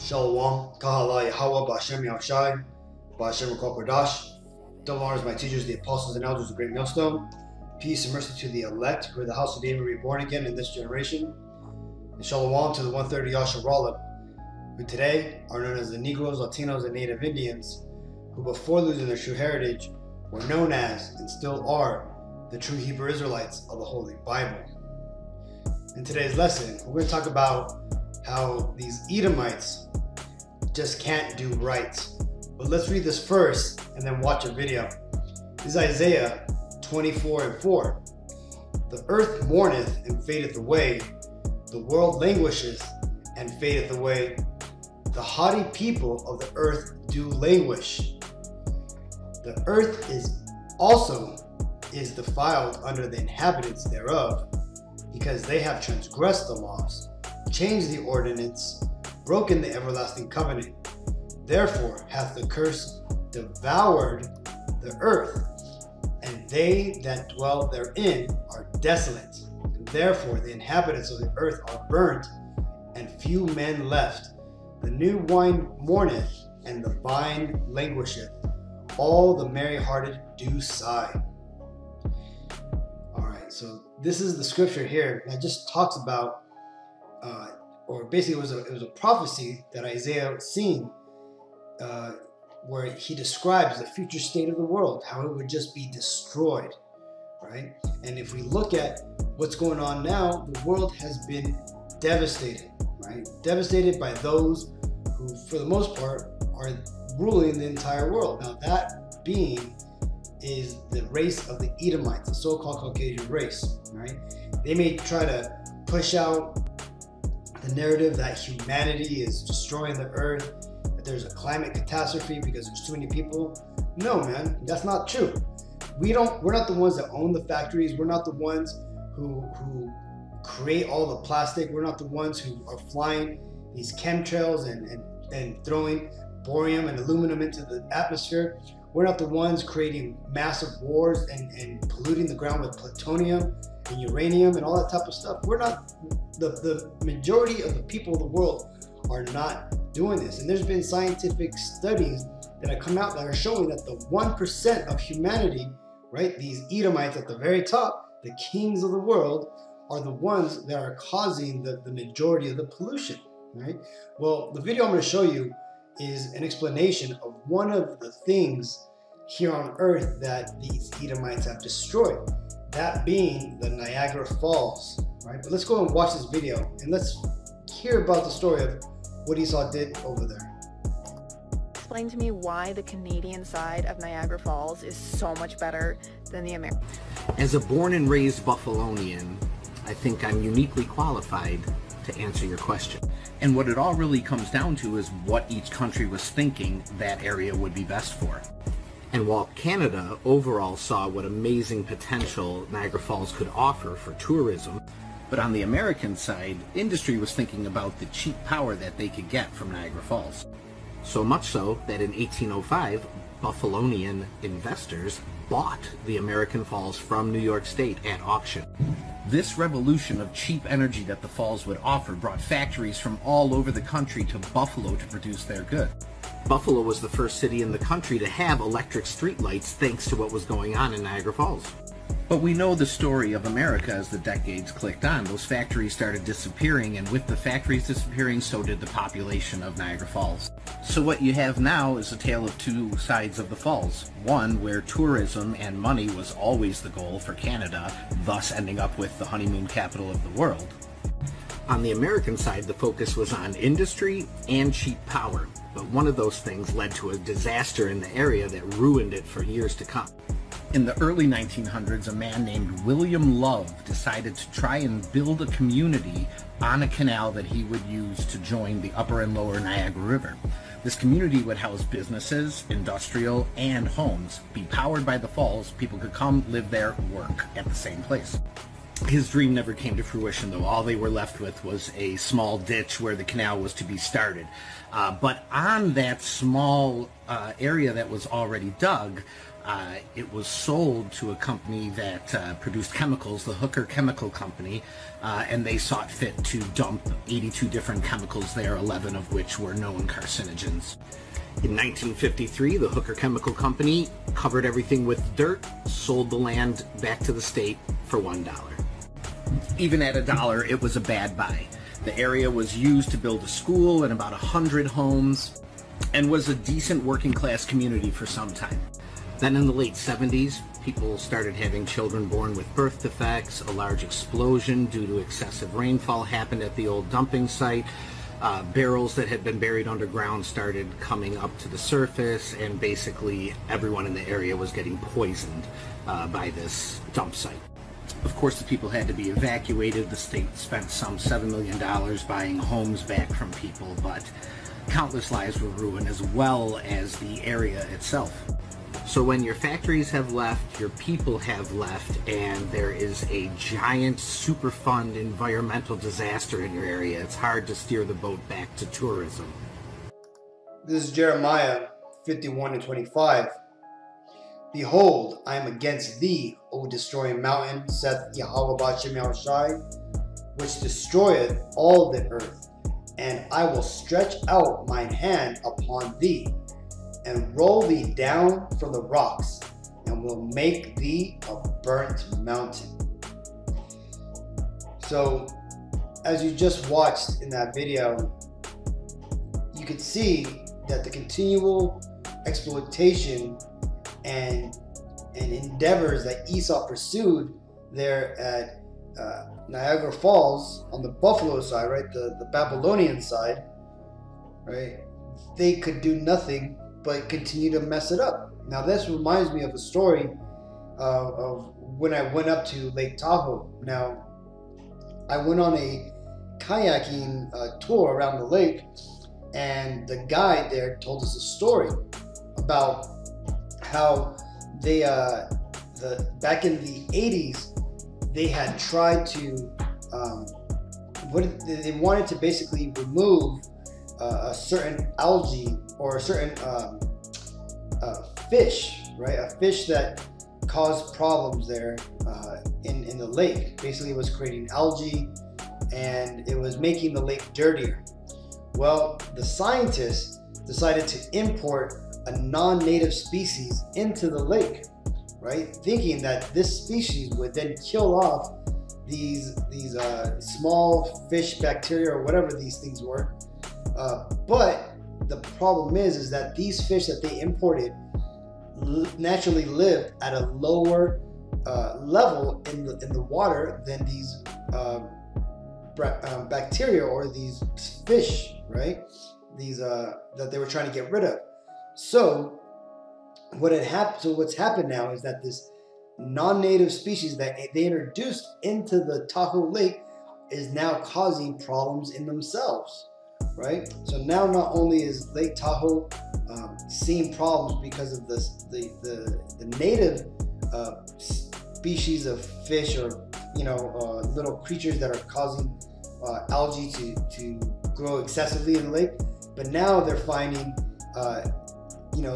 Shalom, Kahala Yahweh, Ba'Shem Yahushai, Ba'Shem Rakol Kodash. Double honors my teachers, the apostles and elders of the Great Millstone. Peace and mercy to the elect, who are the house of David reborn again in this generation. And Shalom to the 130 Yasharallah, who today are known as the Negroes, Latinos, and Native Indians, who before losing their true heritage were known as, and still are, the true Hebrew Israelites of the Holy Bible. In today's lesson, we're going to talk about how these Edomites just can't do right. But let's read this first and then watch a video. This is Isaiah 24:4. The earth mourneth and fadeth away. The world languisheth and fadeth away. The haughty people of the earth do languish. The earth is defiled under the inhabitants thereof, because they have transgressed the laws, changed the ordinance, broken the everlasting covenant. Therefore hath the curse devoured the earth, and they that dwell therein are desolate. Therefore the inhabitants of the earth are burnt, and few men left. The new wine mourneth, and the vine languisheth. All the merry-hearted do sigh. Alright, so this is the scripture here that just talks about, or basically it was a prophecy that Isaiah had seen, where he describes the future state of the world, how it would just be destroyed, right? And if we look at what's going on now, the world has been devastated, right? Devastated by those who, for the most part, are ruling the entire world. Now that being is the race of the Edomites, the so-called Caucasian race, right? They may try to push out the narrative that humanity is destroying the earth, that there's a climate catastrophe because there's too many people. No, man, that's not true. We're not the ones that own the factories. We're not the ones who create all the plastic. We're not the ones who are flying these chemtrails and throwing barium and aluminum into the atmosphere. We're not the ones creating massive wars and polluting the ground with plutonium and uranium and all that type of stuff. We're not, the majority of the people of the world are not doing this. And there's been scientific studies that have come out that are showing that the 1% of humanity, right, these Edomites at the very top, the kings of the world, are the ones that are causing the majority of the pollution, right? Well, the video I'm going to show you is an explanation of one of the things here on earth that these Edomites have destroyed, that being the Niagara Falls, right? But let's go and watch this video and let's hear about the story of what Esau did over there. Explain to me why the Canadian side of Niagara Falls is so much better than the American. As a born and raised Buffalonian, I think I'm uniquely qualified to answer your question. And what it all really comes down to is what each country was thinking that area would be best for. And while Canada overall saw what amazing potential Niagara Falls could offer for tourism, but on the American side, industry was thinking about the cheap power that they could get from Niagara Falls. So much so that in 1805, Buffalonian investors bought the American Falls from New York State at auction. This revolution of cheap energy that the falls would offer brought factories from all over the country to Buffalo to produce their goods. Buffalo was the first city in the country to have electric streetlights thanks to what was going on in Niagara Falls. But we know the story of America as the decades clicked on. Those factories started disappearing, and with the factories disappearing, so did the population of Niagara Falls. So what you have now is a tale of two sides of the falls. One where tourism and money was always the goal for Canada, thus ending up with the honeymoon capital of the world. On the American side, the focus was on industry and cheap power, but one of those things led to a disaster in the area that ruined it for years to come. In the early 1900s, a man named William Love decided to try and build a community on a canal that he would use to join the upper and lower Niagara River. This community would house businesses, industrial, and homes, be powered by the falls. People could come, live there, work at the same place. His dream never came to fruition, though. All they were left with was a small ditch where the canal was to be started. But on that small area that was already dug, it was sold to a company that produced chemicals, the Hooker Chemical Company, and they sought fit to dump 82 different chemicals there, 11 of which were known carcinogens. In 1953, the Hooker Chemical Company covered everything with dirt, sold the land back to the state for $1. Even at $1, it was a bad buy. The area was used to build a school and about 100 homes, and was a decent working class community for some time. Then in the late 70s, people started having children born with birth defects. A large explosion due to excessive rainfall happened at the old dumping site. Barrels that had been buried underground started coming up to the surface, and basically everyone in the area was getting poisoned by this dump site. Of course, the people had to be evacuated. The state spent some $7 million buying homes back from people, but countless lives were ruined, as well as the area itself. So when your factories have left, your people have left, and there is a giant Superfund environmental disaster in your area, it's hard to steer the boat back to tourism. This is Jeremiah 51:25. Behold, I am against thee, O destroying mountain, saith Yahweh Ba'ashem Yahushai, which destroyeth all the earth, and I will stretch out mine hand upon thee, and roll thee down from the rocks, and will make thee a burnt mountain. So, as you just watched in that video, you could see that the continual exploitation and endeavors that Esau pursued there at Niagara Falls on the Buffalo side, right, the Babylonian side, right, they could do nothing but continue to mess it up. Now this reminds me of a story of when I went up to Lake Tahoe. Now I went on a kayaking tour around the lake, and the guide there told us a story about how they back in the 80s they had tried to they wanted to basically remove a certain algae or a certain fish, right? A fish that caused problems there in the lake. Basically, it was creating algae and it was making the lake dirtier. Well, the scientists decided to import a non-native species into the lake, right? Thinking that this species would then kill off these small fish bacteria or whatever these things were. But the problem is that these fish that they imported naturally lived at a lower level in the water than these bacteria or these fish, right? These that they were trying to get rid of. So what's happened now is that this non-native species that they introduced into the Tahoe Lake is now causing problems in themselves, right? So now not only is Lake Tahoe seeing problems because of the native species of fish or little creatures that are causing algae to grow excessively in the lake, but now they're finding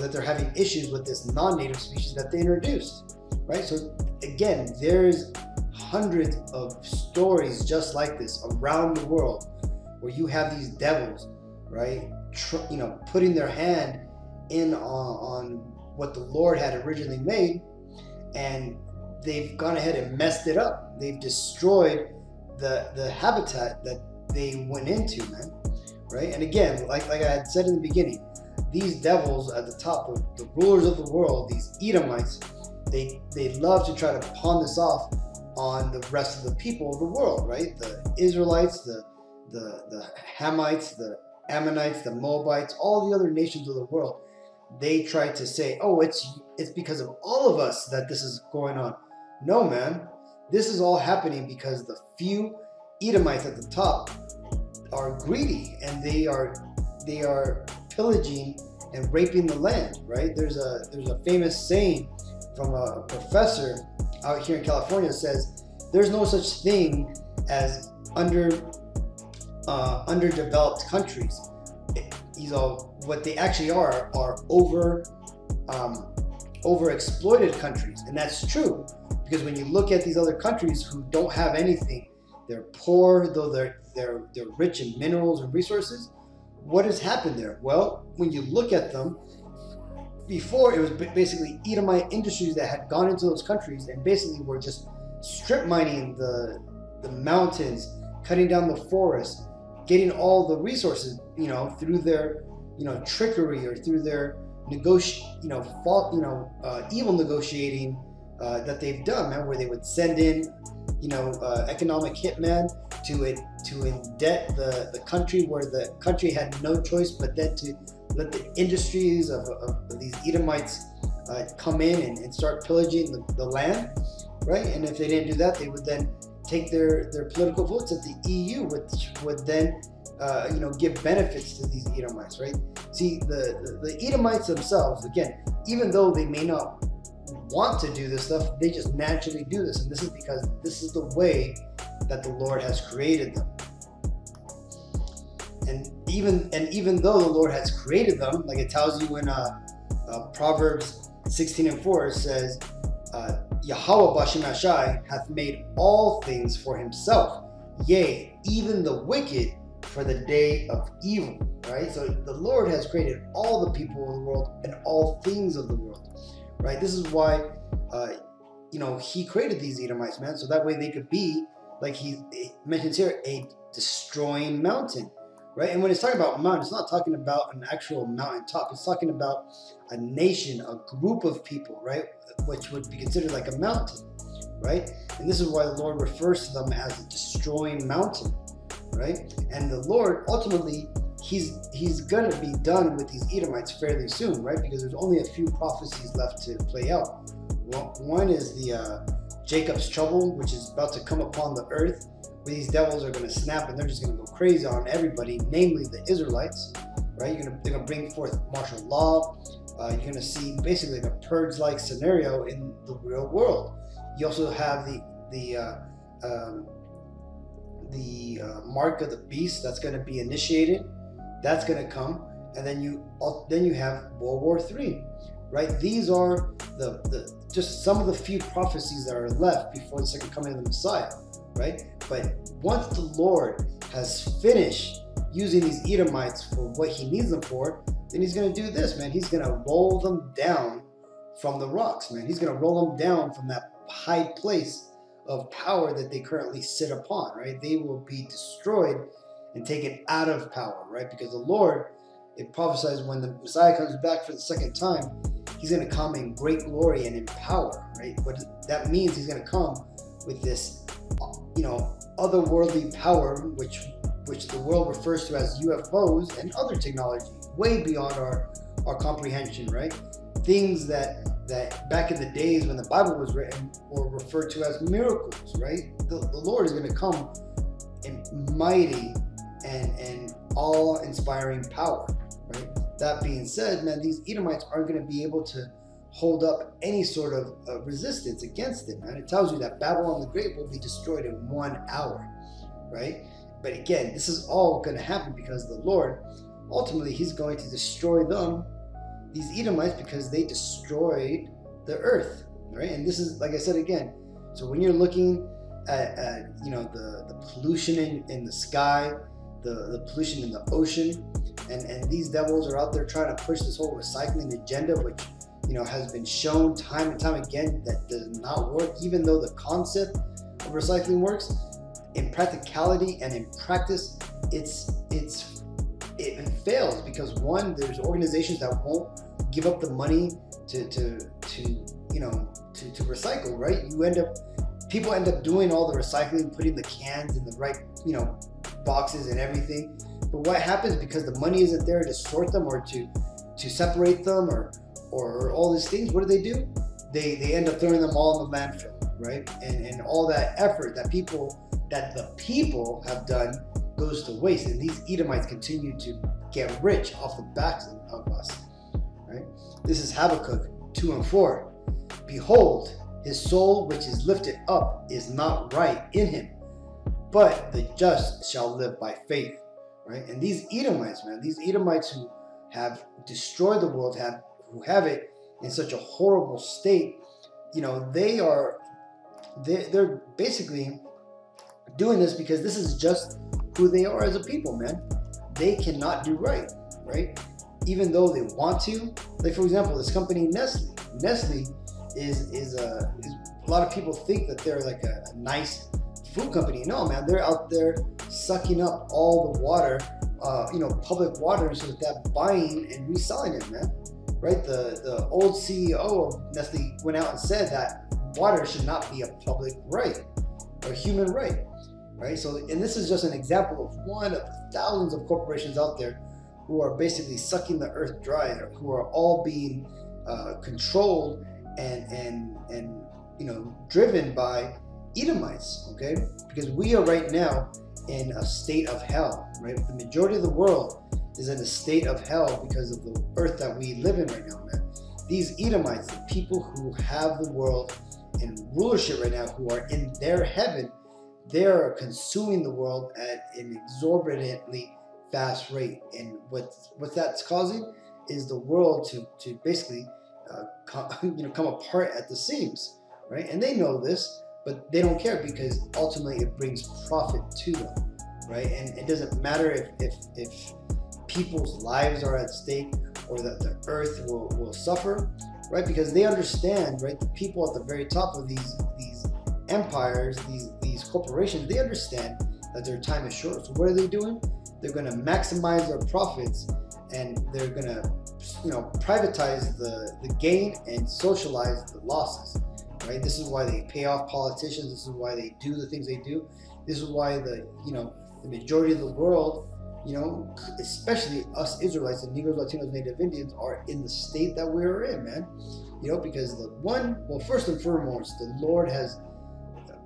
that they're having issues with this non-native species that they introduced, right? So again, there's hundreds of stories just like this around the world where you have these devils, right? Putting their hand in on what the Lord had originally made, and they've gone ahead and messed it up. They've destroyed the habitat that they went into, man, right? And again, like I had said in the beginning, these devils at the top, the rulers of the world, these Edomites, they love to try to pawn this off on the rest of the people of the world, right? The Israelites, the Hamites, the Ammonites, the Moabites, all the other nations of the world. They try to say, oh, it's because of all of us that this is going on. No, man. This is all happening because the few Edomites at the top are greedy, and they are pillaging and raping the land, right? There's a famous saying from a professor out here in California that says there's no such thing as underdeveloped countries. what they actually are over exploited countries. And that's true, because when you look at these other countries who don't have anything, they're poor, though they're rich in minerals and resources. What has happened there? Well, when you look at them, before it was basically Edomite industries that had gone into those countries and basically were just strip mining the mountains, cutting down the forest, getting all the resources, through their, trickery or through their evil negotiating that they've done, man, where they would send in, economic hitman to indebt the country, where the country had no choice but then to let the industries of these Edomites come in and start pillaging the land, right? And if they didn't do that, they would then take their political votes at the EU, which would then give benefits to these Edomites, right? See, the Edomites themselves, again, even though they may not want to do this stuff, they just naturally do this, and this is because this is the way that the Lord has created them. And even though the Lord has created them, like it tells you in Proverbs 16:4, it says, Yahweh Bashem Ashai hath made all things for himself, yea, even the wicked for the day of evil, right? So the Lord has created all the people of the world and all things of the world, right? This is why, he created these Edomites, man, so that way they could be, like he mentions here, a destroying mountain, right? And when it's talking about mountain, it's not talking about an actual mountaintop. It's talking about a nation, a group of people, right? Which would be considered like a mountain, right? And this is why the Lord refers to them as a destroying mountain, right? And the Lord, ultimately, he's going to be done with these Edomites fairly soon, right? Because there's only a few prophecies left to play out. One is the Jacob's trouble, which is about to come upon the earth, where these devils are going to snap and they're just going to go crazy on everybody, namely the Israelites, right? They're going to bring forth martial law. You're going to see basically like a purge-like scenario in the real world. You also have the mark of the beast that's going to be initiated. That's going to come, and then you have World War III, right? These are just some of the few prophecies that are left before the second coming of the Messiah, right? But once the Lord has finished using these Edomites for what he needs them for, then he's going to do this, man. He's going to roll them down from the rocks, man. He's going to roll them down from that high place of power that they currently sit upon, right? They will be destroyed and taken out of power, right? Because the Lord, it prophesies when the Messiah comes back for the second time, he's going to come in great glory and in power, right? What that means, he's going to come with this, otherworldly power, which the world refers to as UFOs and other technology, way beyond our comprehension, right? Things that back in the days when the Bible was written were referred to as miracles, right? The Lord is going to come in mighty and awe-inspiring power, right? That being said, man, these Edomites aren't going to be able to hold up any sort of resistance against it, man. It tells you that Babylon the Great will be destroyed in 1 hour, right? But again, this is all going to happen because the Lord, ultimately, he's going to destroy them, these Edomites, because they destroyed the earth, right? And this is, like I said again, so when you're looking at the pollution in the sky, the pollution in the ocean, and these devils are out there trying to push this whole recycling agenda, which has been shown time and time again that does not work, even though the concept of recycling works. In practicality and in practice, it fails because, one, there's organizations that won't give up the money to recycle, right? People end up doing all the recycling, putting the cans in the right boxes and everything. But what happens, because the money isn't there to sort them or to separate them or all these things, what do? They end up throwing them all in the landfill, right? And all that effort that the people have done goes to waste, and these Edomites continue to get rich off the backs of us, right? This is Habakkuk 2:4. Behold, his soul which is lifted up is not right in him, but the just shall live by faith, right? And these Edomites, man, these Edomites who have destroyed the world, who have it in such a horrible state, you know, they're basically doing this because this is just who they are as a people, man. They cannot do right, right? Even though they want to. Like, for example, this company Nestle. Nestle is a lot of people think that they're like a nice food company. No, man, they're out there sucking up all the water, you know, public water, and so that buying and reselling it, man. Right? The old CEO of Nestle went out and said that water should not be a public right or a human right. Right? So, and this is just an example of one of thousands of corporations out there who are basically sucking the earth dry, who are all being controlled and you know, driven by Edomites. Okay, because we are right now in a state of hell. Right, the majority of the world is in a state of hell because of the earth that we live in right now, man. These Edomites, the people who have the world in rulership right now, who are in their heaven, they are consuming the world at an exorbitantly fast rate. And what that's causing is the world to basically come apart at the seams, right? And they know this, but they don't care because ultimately it brings profit to them, right? And it doesn't matter if people's lives are at stake or that the earth will suffer, right? Because they understand, right? The people at the very top of these empires, these corporations, they understand that their time is short. So what are they doing? They're going to maximize their profits, and they're going to, you know, privatize the gain and socialize the losses, right? This is why they pay off politicians. This is why they do the things they do. This is why the majority of the world, you know, especially us Israelites and Negroes, Latinos, Native Indians, are in the state that we're in, man. You know, because first and foremost, the Lord has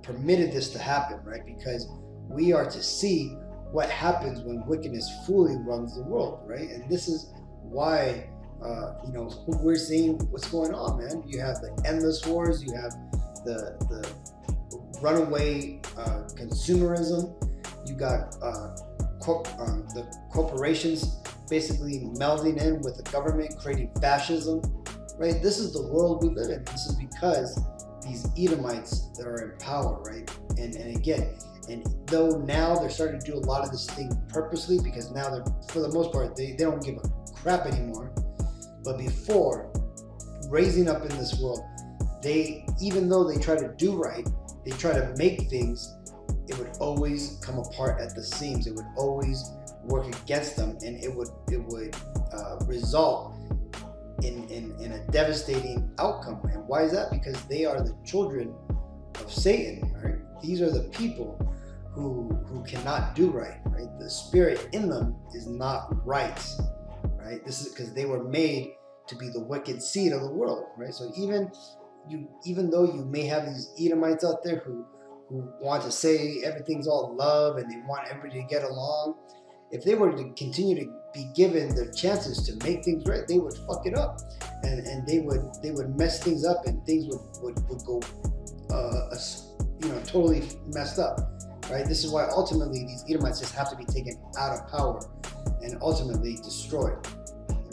permitted this to happen, right? Because we are to see what happens when wickedness fully runs the world, right? And this is why, you know, we're seeing what's going on, man. You have the endless wars, you have the runaway consumerism, you got the corporations basically melding in with the government, creating fascism, right? This is the world we live in. This is because these Edomites that are in power, right? And again, and though now they're starting to do a lot of this thing purposely, because now they're, for the most part, they don't give a crap anymore. But before, raising up in this world, even though they try to do right, they try to make things, it would always come apart at the seams. It would always work against them, and it would result in a devastating outcome. And why is that? Because they are the children of Satan, right? These are the people who cannot do right, right? The spirit in them is not right, right? This is because they were made to be the wicked seed of the world, right? So even though you may have these Edomites out there who want to say everything's all love and they want everybody to get along, if they were to continue to be given the chances to make things right, they would fuck it up, and they would mess things up, and things would go totally messed up, right? This is why ultimately these Edomites just have to be taken out of power and ultimately destroyed,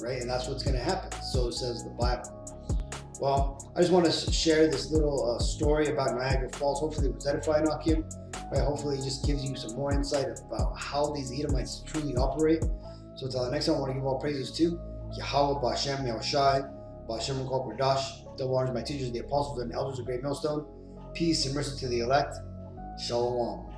right? And that's what's going to happen. So says the Bible. Well, I just want to share this little story about Niagara Falls. Hopefully it was edifying, Akim. Right? Hopefully it just gives you some more insight about how these Edomites truly operate. So until the next time, I want to give all praises to Yahweh, Ba'Shem, Yahushai, Ba'Shem, Rekol, Bardash, double honors my teachers, the apostles, and elders of Great Millstone. Peace and mercy to the elect. Shalom.